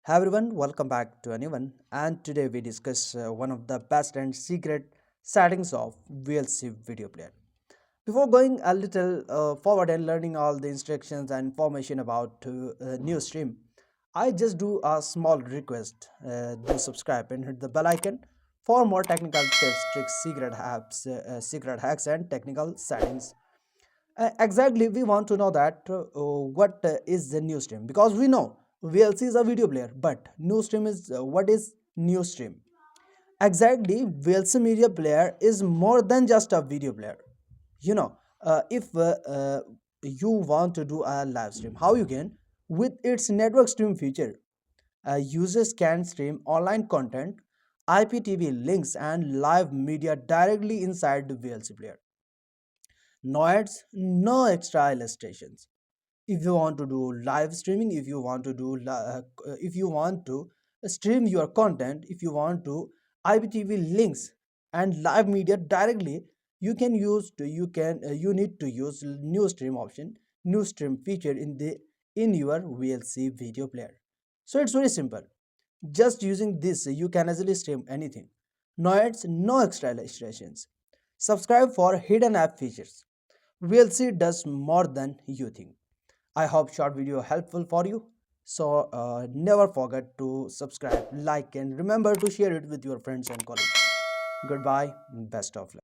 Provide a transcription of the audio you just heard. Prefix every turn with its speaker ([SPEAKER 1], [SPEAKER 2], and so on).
[SPEAKER 1] Hi everyone, welcome back to a new one. And today we discuss one of the best and secret settings of VLC video player. Before going a little forward and learning all the instructions and information about new stream, I just do a small request. Do subscribe and hit the bell icon for more technical tips, tricks, secret hacks, and technical settings. Exactly, we want to know that what is the new stream, because we know VLC is a video player, but new stream is what is new stream? Exactly, VLC Media Player is more than just a video player. You know, if you want to do a live stream, how you can? With its network stream feature, users can stream online content, IPTV links, and live media directly inside the VLC player. No ads, no extra illustrations. If you want to do live streaming, if you want to stream your content, if you want to IPTV links and live media directly, you need to use new stream option, new stream feature in your VLC video player. So it's very simple. Just using this you can easily stream anything. No ads, no extra illustrations. Subscribe for hidden app features. VLC does more than you think. I hope short video helpful for you. So never forget to subscribe, like, and remember to share it with your friends and colleagues. Goodbye. Best of luck.